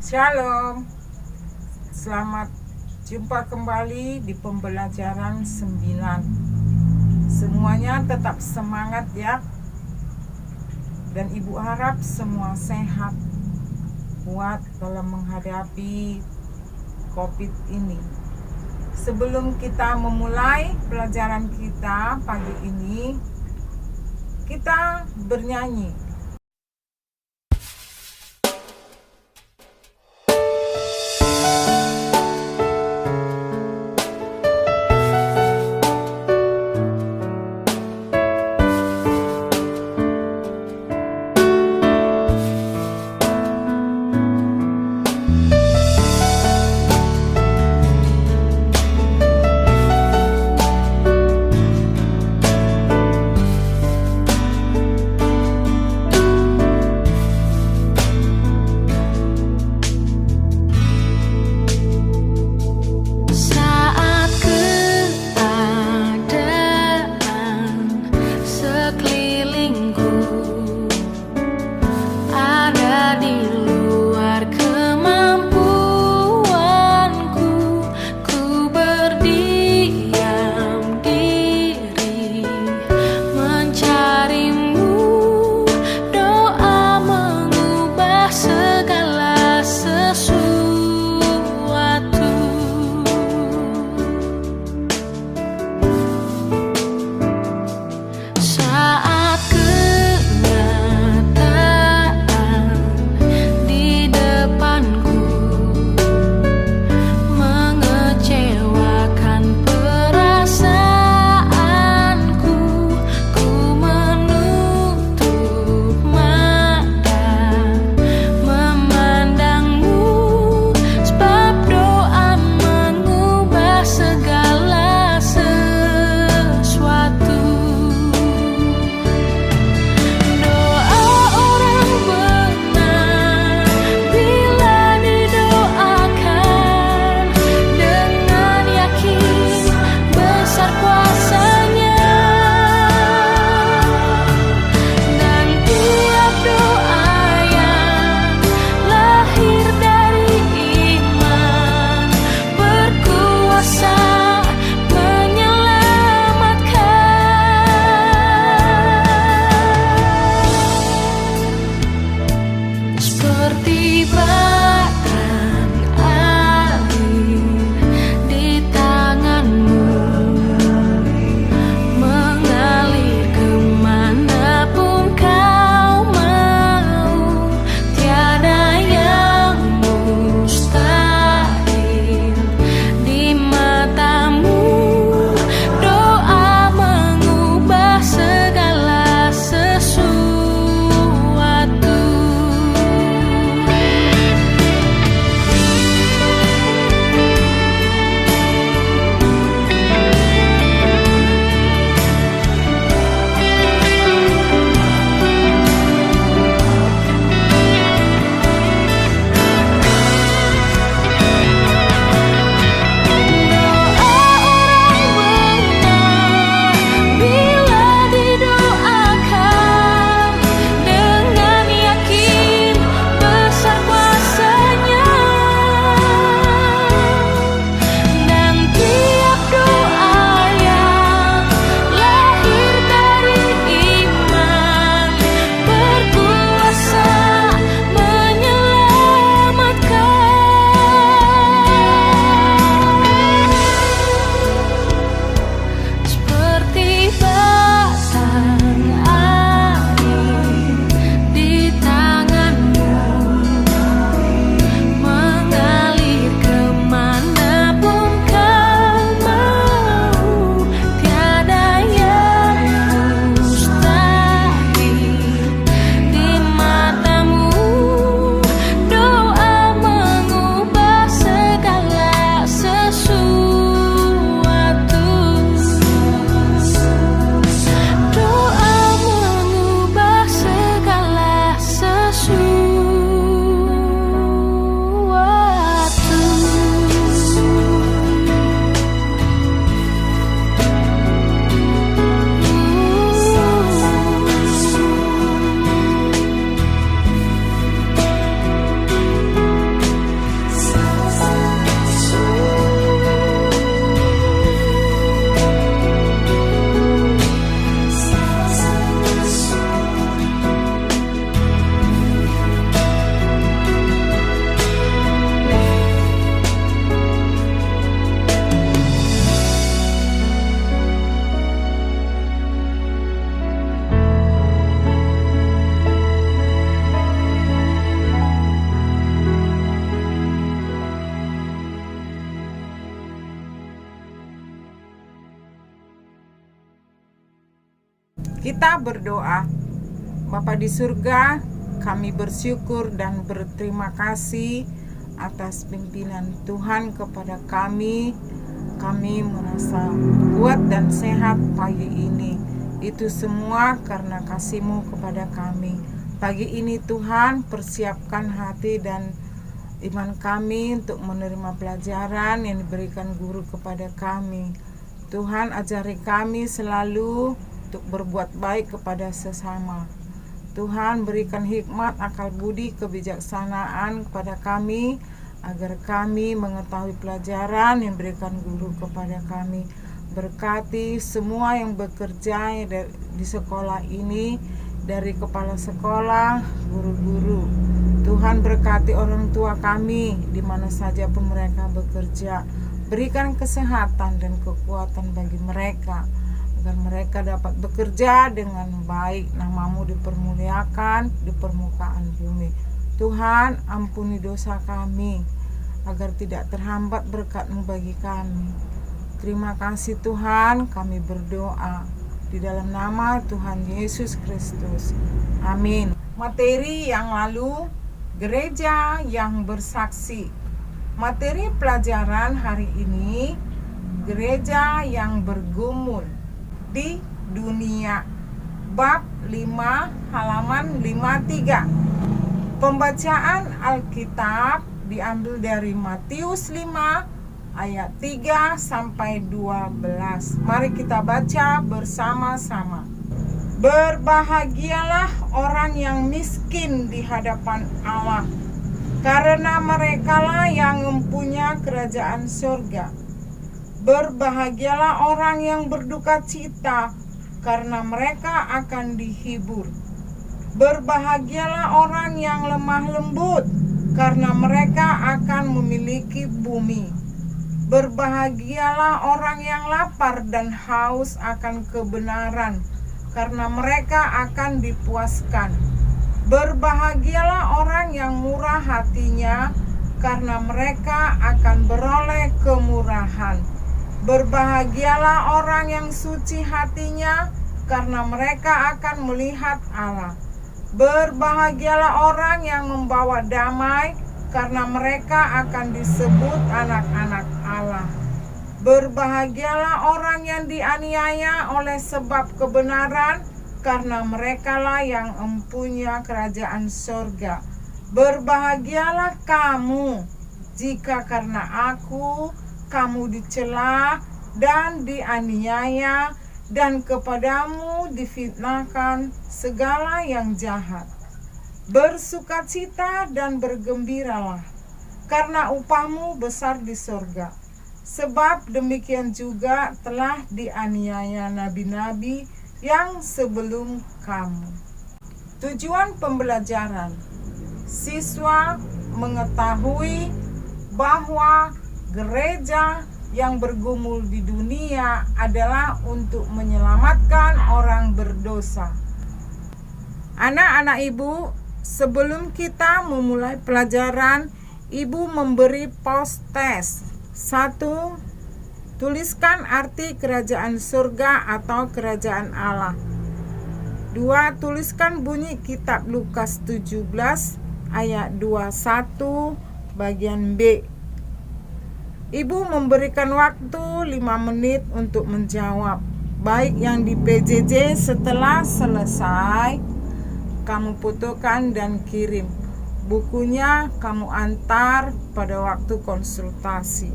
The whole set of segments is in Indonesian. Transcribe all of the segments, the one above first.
Shalom, selamat jumpa kembali di pembelajaran 9. Semuanya tetap semangat ya. Dan Ibu harap semua sehat, kuat dalam menghadapi COVID ini. Sebelum kita memulai pelajaran kita pagi ini, kita bernyanyi. Kita berdoa. Bapa di surga, kami bersyukur dan berterima kasih atas pimpinan Tuhan kepada kami. Kami merasa kuat dan sehat pagi ini. Itu semua karena kasih-Mu kepada kami. Pagi ini Tuhan, persiapkan hati dan iman kami untuk menerima pelajaran yang diberikan guru kepada kami. Tuhan, ajari kami selalu untuk berbuat baik kepada sesama. Tuhan, berikan hikmat, akal budi, kebijaksanaan kepada kami, agar kami mengetahui pelajaran yang diberikan guru kepada kami. Berkati semua yang bekerja di sekolah ini, dari kepala sekolah, guru-guru. Tuhan, berkati orang tua kami, di mana saja pun mereka bekerja. Berikan kesehatan dan kekuatan bagi mereka, agar mereka dapat bekerja dengan baik, nama-Mu dipermuliakan di permukaan bumi. Tuhan, ampuni dosa kami, agar tidak terhambat berkat-Mu bagi kami. Terima kasih Tuhan, kami berdoa di dalam nama Tuhan Yesus Kristus. Amin. Materi yang lalu, gereja yang bersaksi. Materi pelajaran hari ini, gereja yang bergumul di dunia, bab 5 halaman 53. Pembacaan Alkitab diambil dari Matius 5 ayat 3 sampai 12. Mari kita baca bersama-sama. Berbahagialah orang yang miskin di hadapan Allah, karena merekalah yang mempunyai kerajaan surga. Berbahagialah orang yang berduka cita, karena mereka akan dihibur. Berbahagialah orang yang lemah lembut, karena mereka akan memiliki bumi. Berbahagialah orang yang lapar dan haus akan kebenaran, karena mereka akan dipuaskan. Berbahagialah orang yang murah hatinya, karena mereka akan beroleh kemurahan. Berbahagialah orang yang suci hatinya, karena mereka akan melihat Allah. Berbahagialah orang yang membawa damai, karena mereka akan disebut anak-anak Allah. Berbahagialah orang yang dianiaya oleh sebab kebenaran, karena merekalah yang mempunyai kerajaan surga. Berbahagialah kamu, jika karena aku kamu dicela dan dianiaya, dan kepadamu difitnahkan segala yang jahat. Bersukacita dan bergembiralah, karena upahmu besar di surga. Sebab demikian juga telah dianiaya nabi-nabi yang sebelum kamu. Tujuan pembelajaran: siswa mengetahui bahwa gereja yang bergumul di dunia adalah untuk menyelamatkan orang berdosa. Anak-anak ibu, sebelum kita memulai pelajaran, ibu memberi post test. 1. Tuliskan arti kerajaan surga atau kerajaan Allah. 2. Tuliskan bunyi kitab Lukas 17 ayat 21 bagian B. Ibu memberikan waktu 5 menit untuk menjawab, baik yang di PJJ. Setelah selesai, kamu fotokan dan kirim. Bukunya kamu antar pada waktu konsultasi.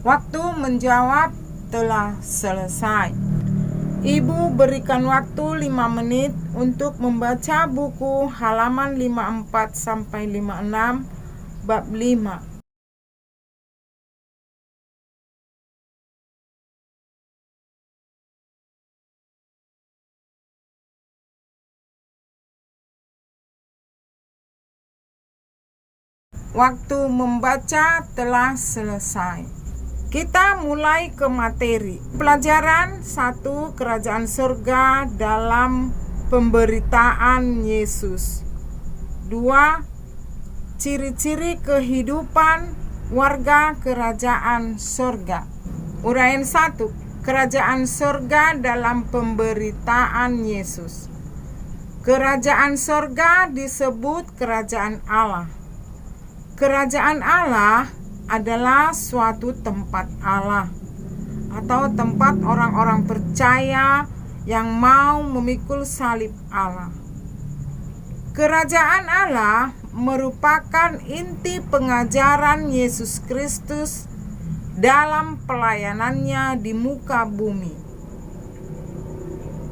Waktu menjawab telah selesai. Ibu berikan waktu 5 menit untuk membaca buku halaman 54 sampai 56 bab 5. Waktu membaca telah selesai. Kita mulai ke materi. Pelajaran 1, kerajaan surga dalam pemberitaan Yesus. 2, ciri-ciri kehidupan warga kerajaan surga. Uraian 1. Kerajaan surga dalam pemberitaan Yesus. Kerajaan surga disebut kerajaan Allah. Kerajaan Allah adalah suatu tempat Allah atau tempat orang-orang percaya yang mau memikul salib Allah. Kerajaan Allah merupakan inti pengajaran Yesus Kristus dalam pelayanannya di muka bumi.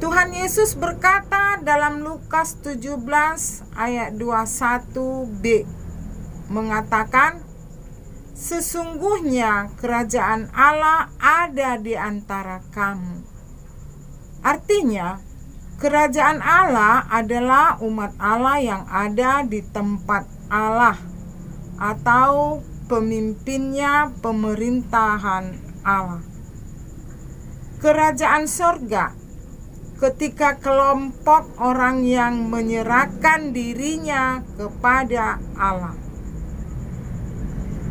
Tuhan Yesus berkata dalam Lukas 17 ayat 21b, mengatakan, "Sesungguhnya kerajaan Allah ada di antara kamu." Artinya, kerajaan Allah adalah umat Allah yang ada di tempat Allah atau pemimpinnya pemerintahan Allah. Kerajaan surga ketika kelompok orang yang menyerahkan dirinya kepada Allah.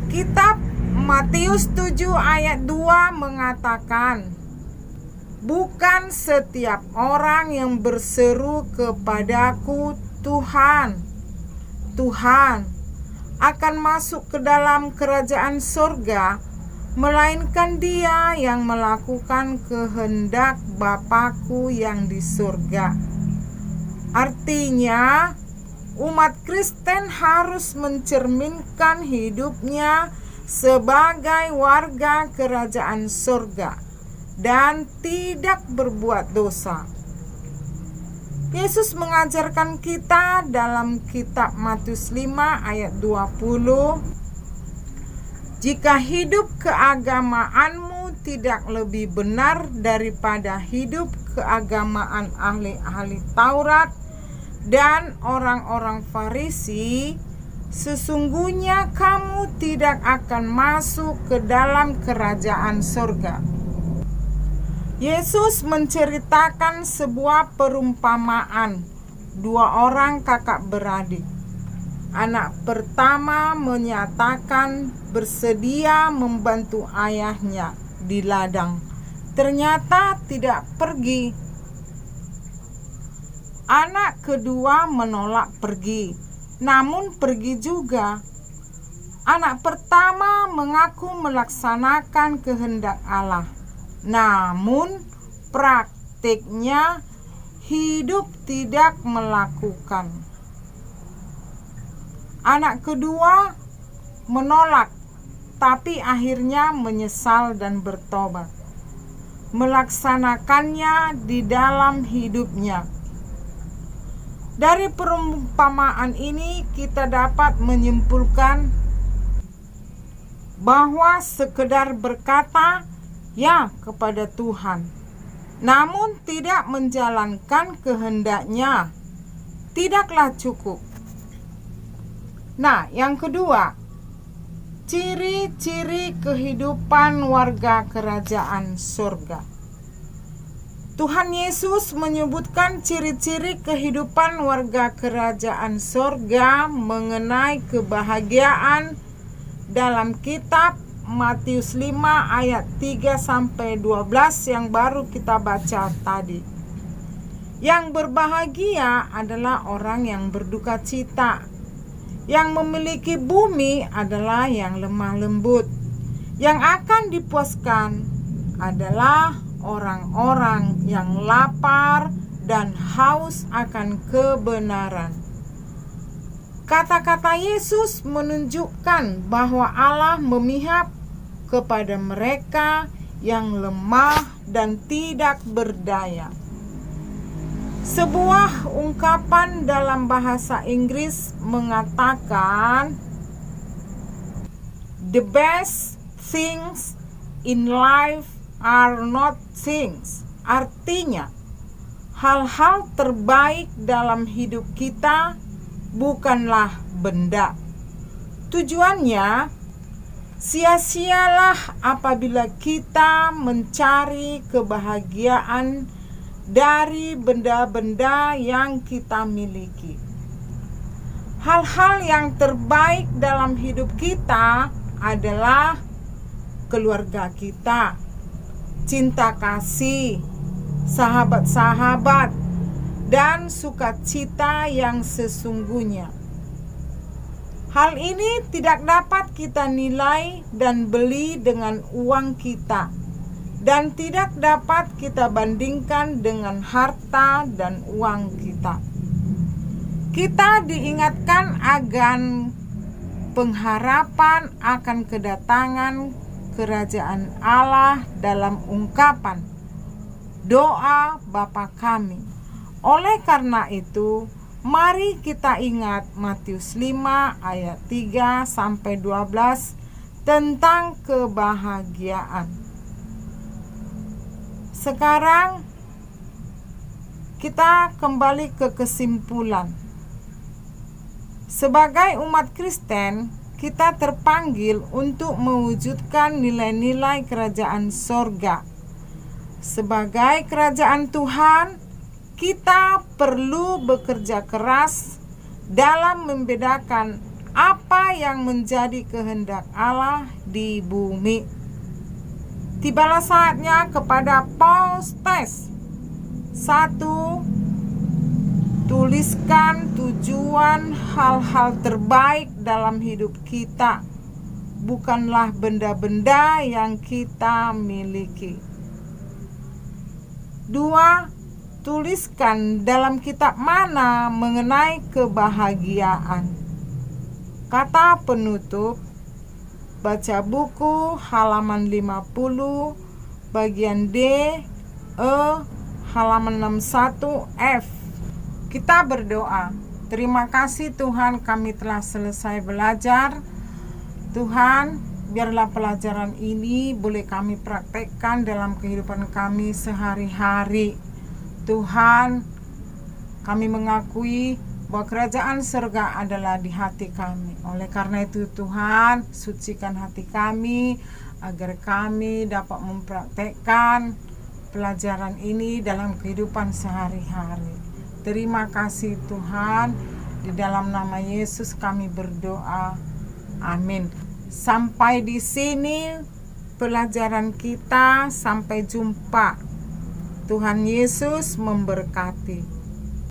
Kitab Matius 7 ayat 2 mengatakan, "Bukan setiap orang yang berseru kepadaku, Tuhan, Tuhan, akan masuk ke dalam kerajaan surga, melainkan dia yang melakukan kehendak Bapa-Ku yang di surga." Artinya, umat Kristen harus mencerminkan hidupnya sebagai warga kerajaan surga dan tidak berbuat dosa. Yesus mengajarkan kita dalam kitab Matius 5 ayat 20, "Jika hidup keagamaanmu tidak lebih benar daripada hidup keagamaan ahli-ahli Taurat dan orang-orang Farisi, sesungguhnya kamu tidak akan masuk ke dalam kerajaan surga." Yesus menceritakan sebuah perumpamaan dua orang kakak beradik. Anak pertama menyatakan bersedia membantu ayahnya di ladang, ternyata tidak pergi. Anak kedua menolak pergi, namun pergi juga. Anak pertama mengaku melaksanakan kehendak Allah, namun praktiknya hidup tidak melakukan. Anak kedua menolak, tapi akhirnya menyesal dan bertobat, melaksanakannya di dalam hidupnya. Dari perumpamaan ini kita dapat menyimpulkan bahwa sekedar berkata ya kepada Tuhan, namun tidak menjalankan kehendaknya, tidaklah cukup. Nah, yang kedua, ciri-ciri kehidupan warga kerajaan surga. Tuhan Yesus menyebutkan ciri-ciri kehidupan warga kerajaan surga mengenai kebahagiaan dalam kitab Matius 5 ayat 3-12 yang baru kita baca tadi. Yang berbahagia adalah orang yang berduka cita. Yang memiliki bumi adalah yang lemah lembut. Yang akan dipuaskan adalah orang-orang yang lapar dan haus akan kebenaran. Kata-kata Yesus menunjukkan bahwa Allah memihak kepada mereka yang lemah dan tidak berdaya. Sebuah ungkapan dalam bahasa Inggris mengatakan, "The best things in life are not things." Artinya, hal-hal terbaik dalam hidup kita bukanlah benda. Tujuannya, sia-sialah apabila kita mencari kebahagiaan dari benda-benda yang kita miliki. Hal-hal yang terbaik dalam hidup kita adalah keluarga kita, cinta kasih, sahabat-sahabat, dan sukacita yang sesungguhnya. Hal ini tidak dapat kita nilai dan beli dengan uang kita, dan tidak dapat kita bandingkan dengan harta dan uang kita. Kita diingatkan akan pengharapan akan kedatangan kerajaan Allah dalam ungkapan doa Bapa kami. Oleh karena itu, mari kita ingat Matius 5 ayat 3 sampai 12 tentang kebahagiaan. Sekarang kita kembali ke kesimpulan. Sebagai umat Kristen, kita terpanggil untuk mewujudkan nilai-nilai kerajaan sorga. Sebagai kerajaan Tuhan, kita perlu bekerja keras dalam membedakan apa yang menjadi kehendak Allah di bumi. Tibalah saatnya kepada postes. 1. Tuliskan tujuan hal-hal terbaik dalam hidup kita, bukanlah benda-benda yang kita miliki. 2. Tuliskan dalam kitab mana mengenai kebahagiaan. Kata penutup, baca buku halaman 50, bagian D, E, halaman 61, F. Kita berdoa. Terima kasih Tuhan, kami telah selesai belajar. Tuhan, biarlah pelajaran ini boleh kami praktekkan dalam kehidupan kami sehari-hari. Tuhan, kami mengakui bahwa kerajaan surga adalah di hati kami. Oleh karena itu Tuhan, sucikan hati kami agar kami dapat mempraktekkan pelajaran ini dalam kehidupan sehari-hari. Terima kasih Tuhan, di dalam nama Yesus kami berdoa. Amin. Sampai di sini pelajaran kita, sampai jumpa. Tuhan Yesus memberkati.